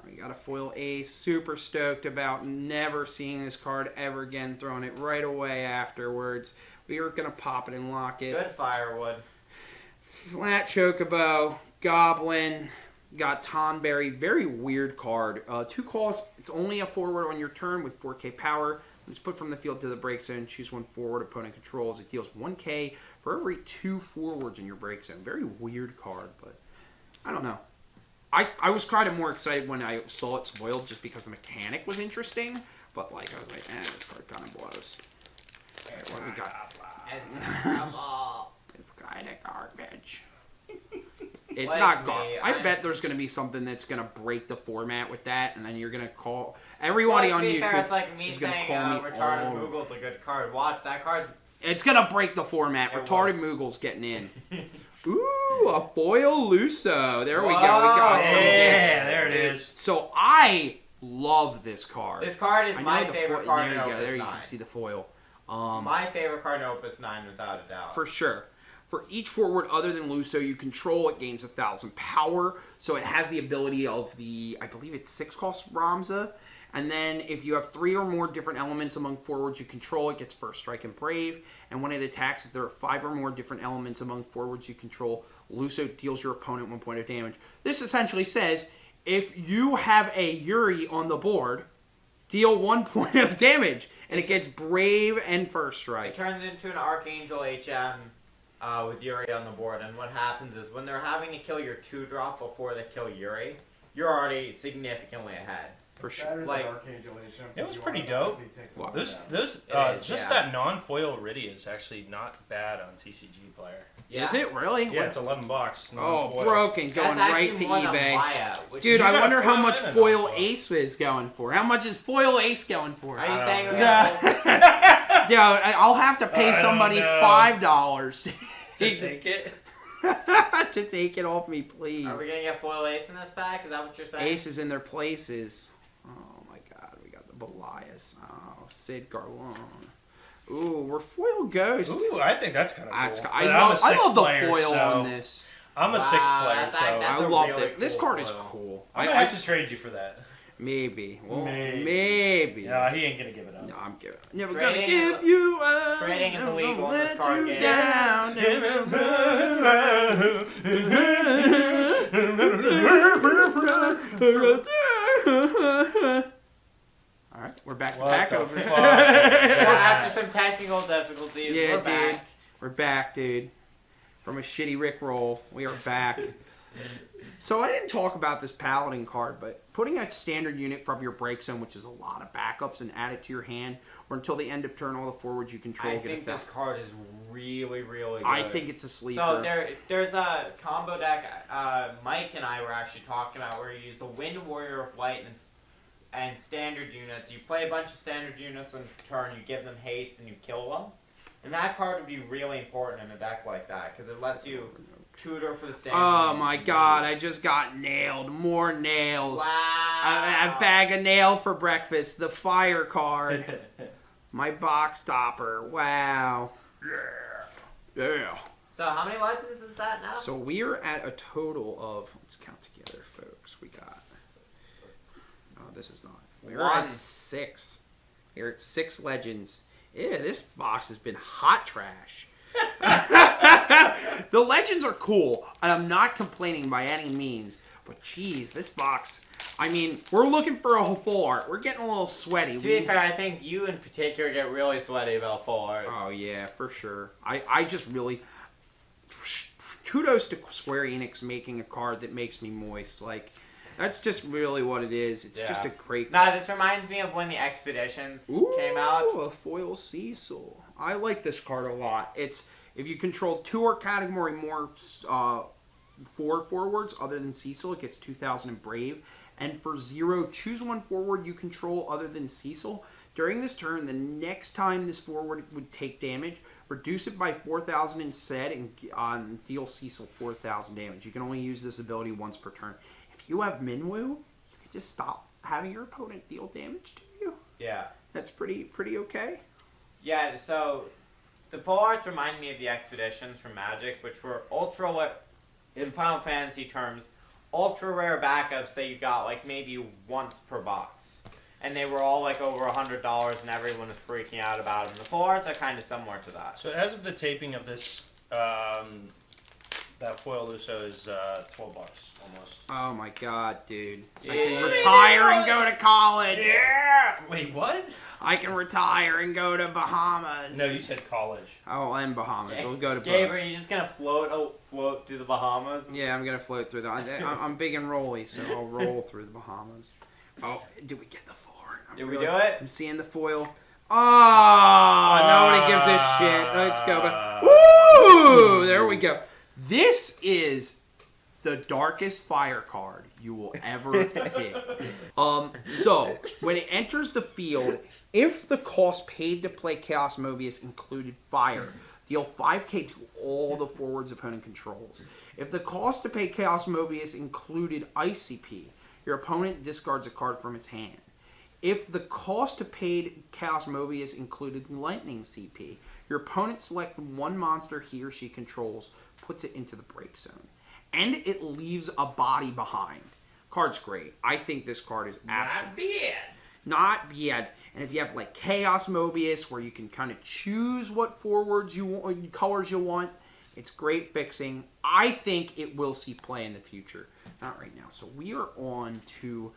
We got a foil ace. Super stoked about never seeing this card ever again. Throwing it right away afterwards. We are going to pop it and lock it. Good firewood. Flat Chocobo. Goblin. Got Tonberry. Very weird card. 2 calls. It's only a forward on your turn with 4k power. It's put from the field to the break zone. Choose one forward opponent controls. It deals 1k for every 2 forwards in your break zone. Very weird card, but I don't know. I was kind of more excited when I saw it spoiled just because the mechanic was interesting. But like I was like, this card kind of blows. Right, what we got? It's kind of garbage. It's Like not me, garbage. I bet there's going to be something that's going to break the format with that, and then you're going to call everybody on YouTube. Fair, it's like me is gonna saying call me Retarded all- Moogle's a good card. Watch, that card's... It's going to break the format. It Retarded Moogle's getting in. Ooh, a foil Luso. There we go. We got some. Yeah, there it is. So I love this card. This card is I know my the favorite foil- card There in you go. Opus There you 9. can see the foil. My favorite card in Opus 9, without a doubt. For sure. For each forward other than Luso you control, it gains 1,000 power. So it has the ability of the, I believe it's 6-cost Ramza. And then if you have 3 or more different elements among forwards you control, it gets First Strike and Brave. And when it attacks, if there are 5 or more different elements among forwards you control, Luso deals your opponent 1 point of damage. This essentially says, if you have a Yuri on the board, deal 1 point of damage. And it gets Brave and First It Strike. turns into an Archangel HM with Yuri on the board, and what happens is when they're having to kill your 2-drop before they kill Yuri, you're already significantly ahead. For Better sure. than Like- Archangel HM, It was you pretty wanna dope. quickly take the Wow. load Those, out. those, It is, just yeah. that non-foil Riddy is actually not bad on TCG Player. Yeah. Is it really? Yeah, it's $11. Oh, non-foil. broken, going That's right actually to one of eBay. Maya, which Dude, You I got a wonder how foil much and a foil non-foil. ace is going for. How much is foil ace going for? Are you I saying don't we know. got Dude, I'll have to pay I don't somebody know. $5 To take it? to take it off me, please. Are we gonna get foil ace in this pack? Is that what you're saying? Aces in their places. Oh my god, we got the Belias. Oh, Sid Garlon. Ooh, we're foil ghost. Ooh, I think that's kind of That's, cool. I But I'm a love the sixth player, foil so on this. I'm a 6th Wow, player, that's- so that's I a loved really it. This cool card is foil. cool. I might have to trade you for that. Maybe. Well, Maybe. maybe. Yeah, he ain't gonna give it up. No, I'm giving. Never Trading gonna give is- you up. trading is never illegal gonna in this let card you game. down. All right, we're back to What back the over. fuck? Well, after some technical difficulties, Yeah, we're dude. back. We're back, dude. From a shitty Rick roll, we are back. So I didn't talk about this Paladin card, but putting a standard unit from your break zone, which is a lot of backups, and add it to your hand, or until the end of turn, all the forwards you control I get think effect. this card is really, really good. I think it's a sleeper. So there's a combo deck Mike and I were actually talking about where you use the Wind Warrior of Light and standard units. You play a bunch of standard units on turn, you give them haste, and you kill them. And that card would be really important in a deck like that, because it lets you tutor for the standard Oh units. my god, I just got nailed. More nails. Wow. A bag of nail for breakfast. The fire card. My box stopper. Wow. Yeah. So how many legends is that now? So we're at a total of, let's count together, folks. We got, oh, this is not. We're One. at 6. We're at 6 legends. Yeah, this box has been hot trash. The legends are cool, and I'm not complaining by any means. But geez, this box. I mean, we're looking for a full art. We're getting a little sweaty. To be fair, I think you in particular get really sweaty about full arts. Oh yeah, for sure. I just really kudos to Square Enix making a card that makes me moist. Like that's just really what it is. It's just a great. No, this reminds me of when the Expeditions came out. A foil Cecil. I like this card a lot. It's if you control 2 or category more 4 forwards other than Cecil, it gets 2,000 in Brave. And for 0, choose 1 forward you control other than Cecil. During this turn, the next time this forward would take damage, reduce it by 4,000 instead and deal Cecil 4,000 damage. You can only use this ability once per turn. If you have Minwu, you can just stop having your opponent deal damage to you. Yeah. That's pretty okay. Yeah, so the full arts remind me of the Expeditions from Magic, which were in Final Fantasy terms, ultra rare backups that you got like maybe once per box. And they were all like over $100 and everyone was freaking out about them. The full arts are kind of similar to that. So as of the taping of this, that foil Luso is $12 almost. Oh my god, dude. I Yeah. can retire and go to college. Yeah! Wait, what? I can retire and go to Bahamas. No, you said college. Oh, and Bahamas. We'll go to Gabe, both. are you just gonna float through the Bahamas? Yeah, I'm gonna float through I'm big and rolly, so I'll roll through the Bahamas. Oh, did we get the foil? Did we do it? I'm seeing the foil. Oh, nobody gives a shit. Let's go back. Woo! There we go. This is the darkest fire card you will ever see. So when it enters the field, if the cost paid to play Chaos Mobius included fire, deal 5k to all the forwards opponent controls. If the cost to pay Chaos Mobius included ICP, your opponent discards a card from its hand. If the cost to paid Chaos Mobius included Lightning CP, your opponent selects 1 monster he or she controls, puts it into the break zone. And it leaves a body behind. Card's great. I think this card is absolutely not bad. And if you have like Chaos Mobius, where you can kind of choose what forwards you want, colors you want, it's great fixing. I think it will see play in the future. Not right now. So we are on to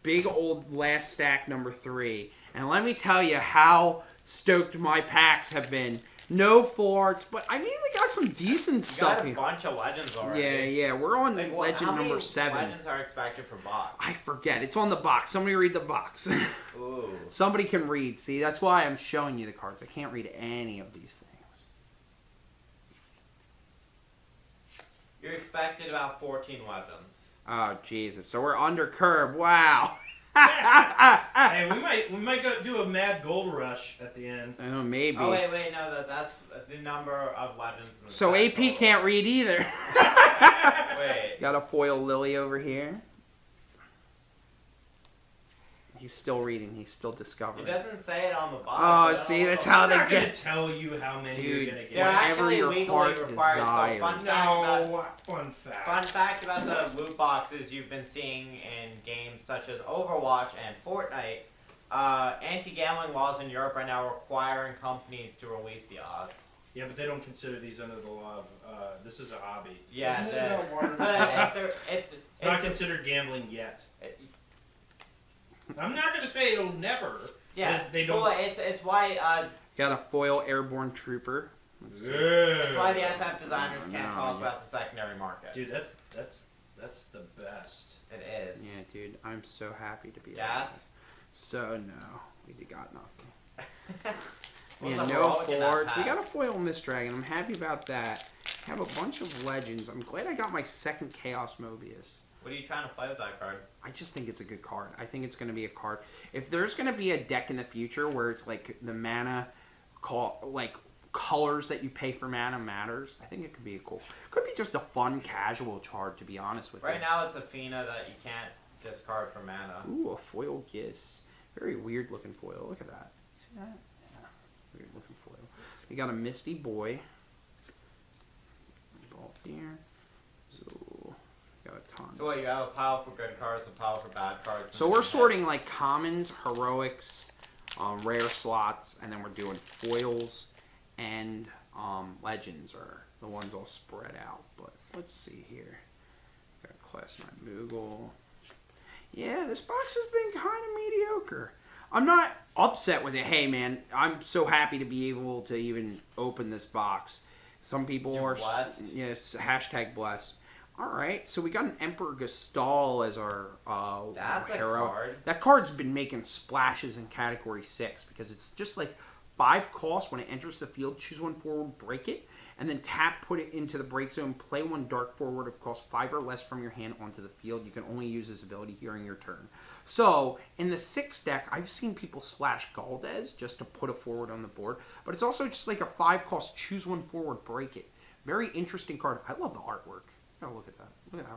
big old last stack number 3. And let me tell you how stoked my packs have been. No full arts, but I mean we got some decent stuff got a here. bunch of legends already. Yeah, we're on Like, legend how number many 7. legends are expected for box? I forget. It's on the box. Somebody read the box. Ooh. Somebody can read. See, that's why I'm showing you the cards. I can't read any of these things. You're expected about 14 legends. Oh, Jesus. So we're under curve. Wow. Hey, we might go do a mad gold rush at the end. Oh, maybe. Oh, wait, no, that's the number of legends. In the So set AP total. can't read either. Wait. Got a foil Lily over here. He's still reading. He's still It discovering. doesn't say it on the box. Oh, so I see, don't that's know. how I'm they not gonna get. tell you how many Dude, you're gonna They're get. Whatever actually your legally heart required. desires. So fun fact about the loot boxes you've been seeing in games such as Overwatch and Fortnite. Anti-gambling laws in Europe are now requiring companies to release the odds. Yeah, but they don't consider these under the law of, this is a hobby. Yeah, Isn't it it is. one- So It's not considered gambling yet. I'm not gonna say it'll never. yeah, because they don't. well, it's why Got a foil Airborne Trooper. Let's see. it's why the FF designers can't No, talk yeah. about the secondary market. Dude, that's That's the best. It is. Yeah, dude, I'm so happy to be. Yes. So no, we got nothing. We What's had the no heroic in that forwards. We pack? got a foil Mist Dragon. I'm happy about that. I have a bunch of legends. I'm glad I got my second Chaos Mobius. What are you trying to play with that card? I just think it's a good card. I think it's going to be a card. If there's going to be a deck in the future where it's like the mana, colors that you pay for mana matters, I think it could be a cool. Could be just a fun casual card, to be honest with you. Right now, it's a Fina that you can't discard for mana. Ooh, a foil Giss. Very weird looking foil. Look at that. See that? Yeah, weird looking foil. We got a Misty Boy. Ball here. So, got a ton. So what, you have a pile for good cards, a pile for bad cards? So we're sorting like commons, heroics, rare slots, and then we're doing foils and legends are the ones all spread out. But let's see here. Got Class 9 Moogle. Yeah, this box has been kind of mediocre. I'm not upset with it. Hey, man, I'm so happy to be able to even open this box. Some people You're are... blessed. Yes, hashtag blessed. All right, so we got an Emperor Gestal as our That's a hero. card. That card's been making splashes in Category 6 because it's just like 5 cost. When it enters the field, choose 1 forward, break it, and then tap, put it into the break zone, play 1 dark forward of cost 5 or less from your hand onto the field. You can only use this ability during your turn. So, in the 6 deck, I've seen people splash Galdes just to put a forward on the board, but it's also just like a 5 cost, choose 1 forward, break it. Very interesting card. I love the artwork. Oh, look at that. Look at that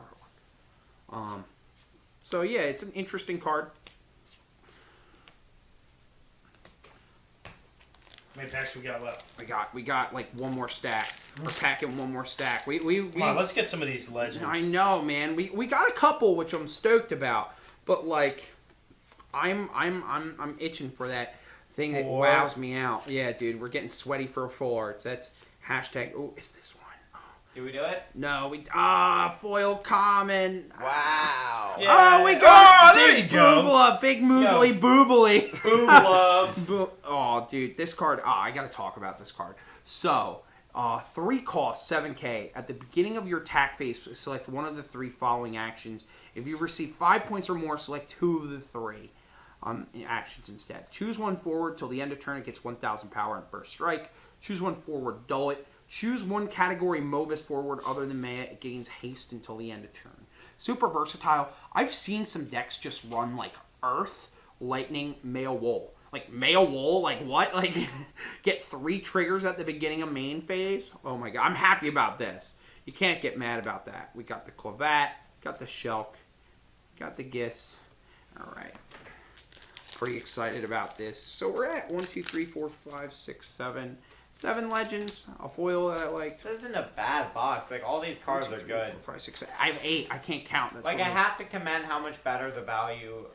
artwork. So, yeah, it's an interesting card. How many packs we got left? We got like one more stack. We're packing one more stack. We Come on, let's get some of these legends. I know, man. We got a couple, which I'm stoked about. But like, I'm itching for that thing that Four. wows me out. Yeah, dude, we're getting sweaty for forwards. That's hashtag. Oh, is this one? Did we do it? No, foil common. Wow. Yeah. Oh, we got there big you go. boobla, big moobly boobly. Boo love. Oh, dude, this card. I gotta talk about this card. So, 3 cost, 7K. At the beginning of your attack phase, select one of the 3 following actions. If you receive 5 points or more, select 2 of the 3 actions instead. Choose 1 forward till the end of turn. It gets 1,000 power and first strike. Choose 1 forward, dull it. Choose 1 category Mobus forward other than Maya. It gains haste until the end of turn. Super versatile. I've seen some decks just run like Earth, Lightning, Male Wool. Like Male Wool, like what? Like get 3 triggers at the beginning of main phase? Oh my god, I'm happy about this. You can't get mad about that. We got the Clavat, got the Shulk, got the Giss. Alright. Pretty excited about this. So we're at 1, 2, 3, 4, 5, 6, 7. 7 legends, a foil that I like. This isn't a bad box. Like, all these cards are good. 4, 5, 6, 7. I have 8. I can't count. That's Like, I what have to commend how much better the value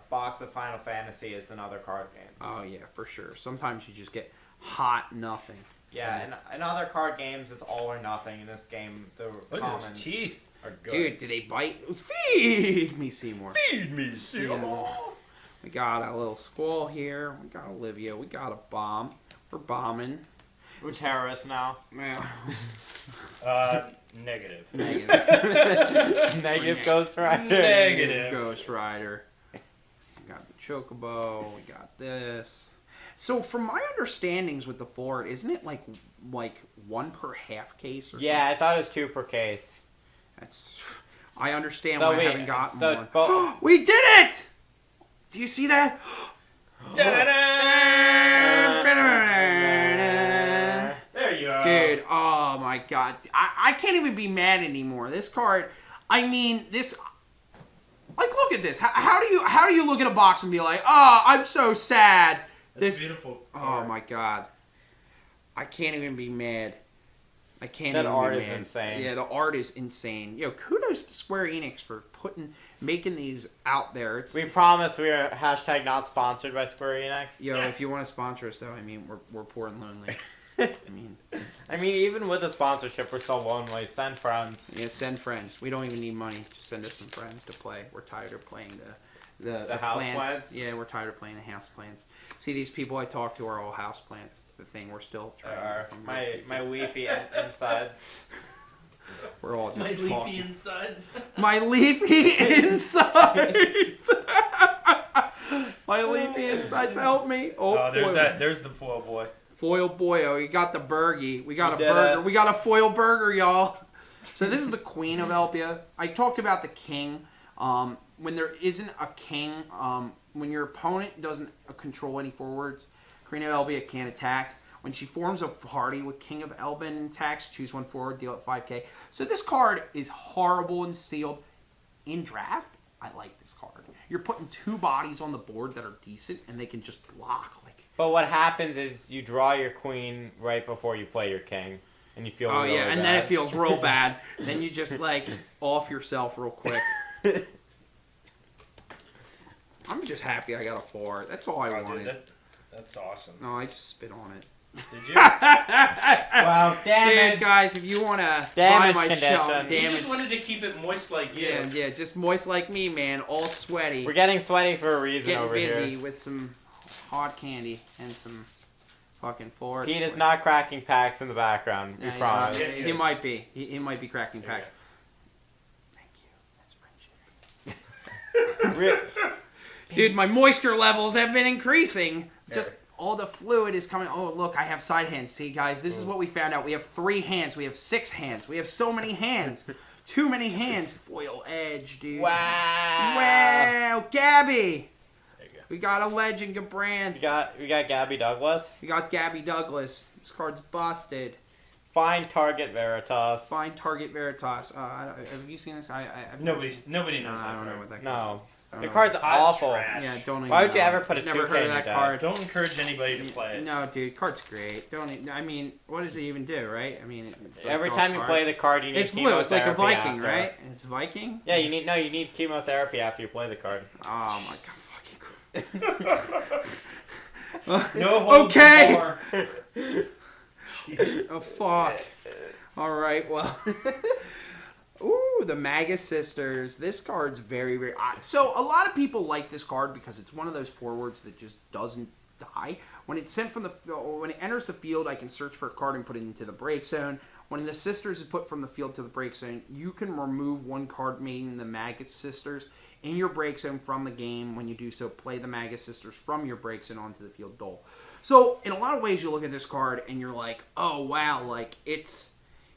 box of Final Fantasy is than other card games. Oh, yeah, for sure. Sometimes you just get hot nothing. Yeah, and in other card games, it's all or nothing. In this game, the Look at commons those teeth. are good. Dude, do they bite? Feed me, Seymour. Feed me, Seymour. We got a little squall here. We got Olivia. We got a bomb. We're bombing. We're terrorists now. Well, Negative. negative. Negative Ghost Rider. Negative. Ghost Rider. We got the Chocobo. We got this. So, from my understandings with the Ford, isn't it like 1 per half case or Yeah, I thought it was 2 per case. That's. I understand So why wait, I haven't gotten so one. bo- We did it! Do you see that? There you are. Dude, oh my god. I can't even be mad anymore. This card, I mean, this... Like, look at this. How do you look at a box and be like, oh, I'm so sad. That's This, beautiful. oh my god. I can't even be mad. I can't That even art be is mad. insane. Yeah, the art is insane. Yo, kudos to Square Enix for making these out there. It's We promise we are hashtag not sponsored by Square Enix. Yo, if you want to sponsor us, though, I mean, we're poor and lonely. I mean, even with a sponsorship, we're so lonely. Send friends. yeah, send friends. We don't even need money. Just send us some friends to play. We're tired of playing the house plants. plants? Yeah, we're tired of playing the house plants. See, these people I talk to are all house plants. The thing we're still trying. Our, to my Wi-Fi insides. We're all just My leafy talking. insides. My leafy insides. My leafy insides help me. Oh, there's boy. that. There's the foil boy. Foil boy. Oh, you got the burgie. We got You a did burger. it. We got a foil burger, y'all. So this is the Queen of Elpia. I talked about the king. When there isn't a king, when your opponent doesn't control any forwards, Queen of Elpia can't attack. When she forms a party with King of Elbin attacks, choose one forward, deal it 5k. So this card is horrible and sealed. In draft, I like this card. You're putting 2 bodies on the board that are decent, and they can just block. Like, But what happens is you draw your queen right before you play your king, and you feel oh really yeah, and bad. then it feels real bad. Then you just like off yourself real quick. I'm just happy I got a 4. That's all I Oh, wanted. dude, that's awesome. No, I just spit on it. Did you? Wow, Dude, damage. guys, if you want to buy Damage my condition. shelf, You damage. just wanted to keep it moist like you. Yeah, just moist like me, man. All sweaty. We're getting sweaty for a reason Getting over busy here. with some hot candy and some fucking forts. Pete is not cracking packs in the background. We Yeah, he's promise. not. He might be. He might be cracking packs. Thank you. That's friendship. Dude, my moisture levels have been increasing. Just all the fluid is coming. Oh, look, I have side hands. See, guys, this is what we found out. We have 3 hands. We have 6 hands. We have so many hands. Too many hands. Foil edge, dude. Wow. Wow, Gabby. There you go. We got a legend, Gabrand. We got Gabby Douglas. We got Gabby Douglas. This card's busted. Fine target Veritas. Fine target Veritas. Have you seen this? I've Nobody No, knows that I don't know card. what that card No. is. I The don't know. card's Hot awful. trash. Yeah, don't even Why would you know. ever put a Never 2K heard of in that your card. Don't encourage anybody to play it. No, dude, card's great. I mean, what does it even do, right? I mean, it's like Every draws time you play the cards. card, you need It's blue. It's like a chemotherapy Viking, after. right? It's Viking. Yeah, you need chemotherapy after you play the card. Oh my god, fucking. No holds Okay. barred. Oh fuck. All right, well. Ooh, the Magus Sisters. This card's very, very... So, a lot of people like this card because it's one of those forwards that just doesn't die. When it's sent from when it enters the field, I can search for a card and put it into the break zone. When the Sisters is put from the field to the break zone, you can remove one card made in the Magus Sisters in your break zone from the game. When you do so, play the Magus Sisters from your break zone onto the field dole. So, in a lot of ways, you look at this card and you're like, oh, wow, like, it's...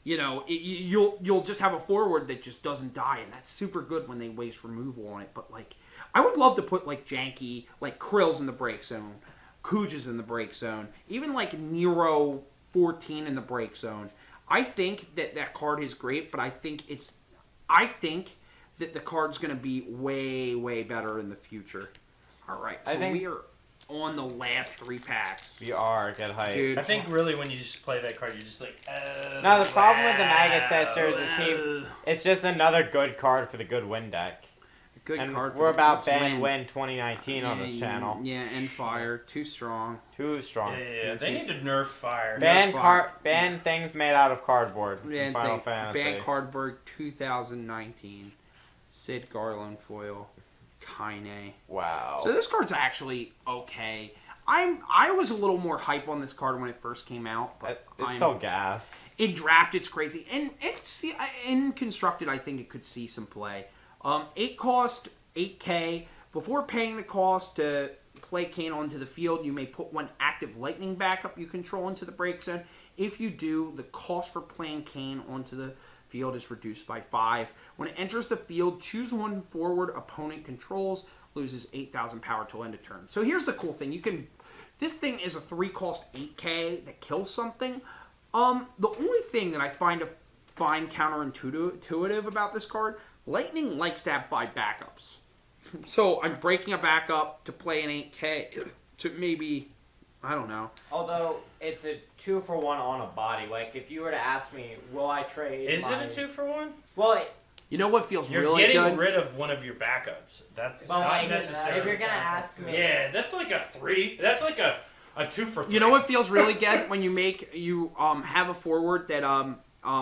You know, you'll just have a forward that just doesn't die, and that's super good when they waste removal on it. But, like, I would love to put, like, janky, like, Krill's in the break zone, Kuja's in the break zone, even, like, Nero 14 in the break zone. I think that card is great, but I think that the card's going to be way, way better in the future. All right, so we are on the last 3 packs. You are, get hyped. Dude. I think really when you just play that card, you're just like, No, the problem with the Magus Sisters is Uh, it's just another good card for the good win deck. Good And card. we're about Let's ban win 2019 on this Yeah, channel. Yeah, and fire. Too strong. Too strong. Yeah, they need to nerf fire. Ban things made out of cardboard Yeah, in Final Fantasy. Ban Cardboard 2019. Sid Garland foil. Kaine. Wow. So this card's actually okay. I was a little more hype on this card when it first came out, but It's so gas. in draft it's crazy, and in constructed I think it could see some play. 8 cost 8k. Before paying the cost to play Kane onto the field, you may put 1 active lightning backup you control into the break zone. If you do, the cost for playing Kane onto the field is reduced by 5. When it enters the field, choose 1 forward opponent controls, loses 8,000 power till end of turn. So here's the cool thing. This thing is a 3 cost 8k that kills something. The only thing that I find counterintuitive about this card, Lightning likes to have 5 backups. So I'm breaking a backup to play an 8k to maybe, I don't know. Although it's a 2-for-1 on a body. Like if you were to ask me, will I trade? Is it a 2-for-1? Well, You know what feels You're really getting good? rid of one of your backups. That's Well, not like, necessarily. if you're gonna ask me, Yeah, that's like a 3. That's like a 2-for-3. You know what feels really good when you have a forward that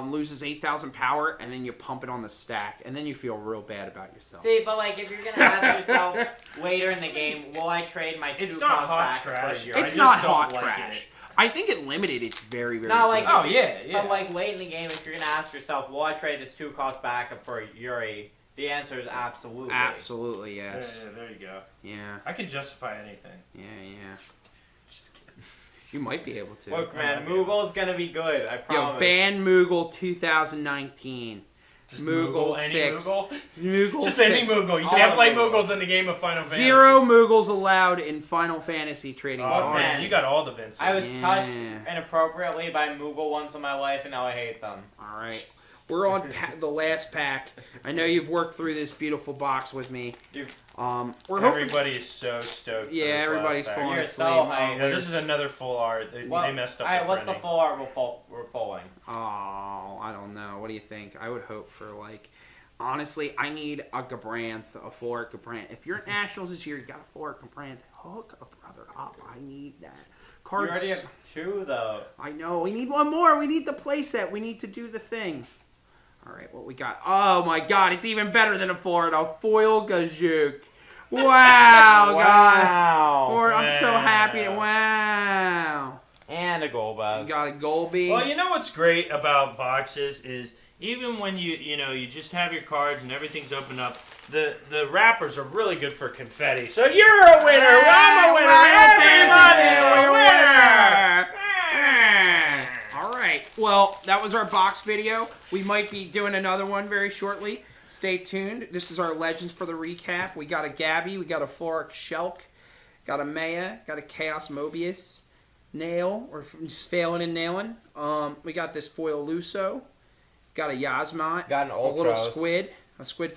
loses 8,000 power and then you pump it on the stack and then you feel real bad about yourself. see, but like if you're gonna ask yourself later in the game, will I trade my 2 It's not cost hot back trash. for your? I It's just not don't hot like trash. it. I think at limited, it's very, very Not like good. Oh yeah, yeah. But like late in the game, if you're gonna ask yourself, will I trade this 2-cost backup for Yuri? The answer is absolutely. Absolutely, Yeah, yes. yeah, there you go. Yeah, I can justify anything. yeah. You might be able to. Look, man, Moogle's gonna be good. I Yo, promise. ban Moogle 2019. Just Moogle any 6. Moogle? Moogle Just 6. any Moogle. You All can't of play Moogle. Moogles in the game of Final Fantasy. 0 Moogles allowed in Final Fantasy trading Oh cards. man. man, you got all the Vinces. I was Yeah. touched inappropriately by Moogle once in my life, and now I hate them. All right, we're on the last pack. I know you've worked through this beautiful box with me. We're hoping. Everybody is so stoked. for Yeah, this everybody's last pack. falling You're asleep. so hyped. Yeah, this is another full art. They messed up. Alright, the what's the printing. full art we're pulling? Oh, I don't know. What do you think? I would hope for like. Honestly, I need a Gabranth, a full art Gabranth. If you're at Nationals this year, you got a full art Gabranth. Hook a brother up. I need that. You Cards. already have 2 though. I know. We need one more. We need the playset. We need to do the thing. All right, what we got? Oh my God, it's even better than a full art. A foil Gazook. Wow, God. Or I'm so happy. Wow. And a gold buzz. You got a Golby. Well, you know what's great about boxes is even when you just have your cards and everything's opened up, the wrappers are really good for confetti. So you're a winner. I'm a winner. Everybody's a winner. All right. Well, that was our box video. We might be doing another one very shortly. Stay tuned. This is our Legends for the recap. We got a Gabby. We got a Floric Shelk. Got a Maya. Got a Chaos Mobius. Nail. Or just failing and nailing. We got this foil Luso. Got a Yasmat. Got an A little Ultros. squid. A squid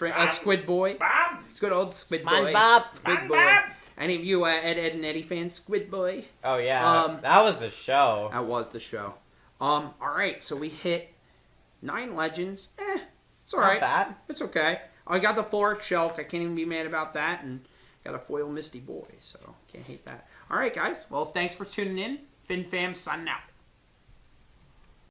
boy. Bob. It's good old squid boy. SpongeBob. Squid boy. Any of you Ed and Eddie fans? Squid boy. Oh yeah, that was the show. That was the show. All right, so we hit 9 legends. It's all right. Not bad. It's okay. I got the Floric Shelk. I can't even be mad about that. And got a foil Misty Boy, so can't hate that. All right, guys. Well, thanks for tuning in. FinFam signing out.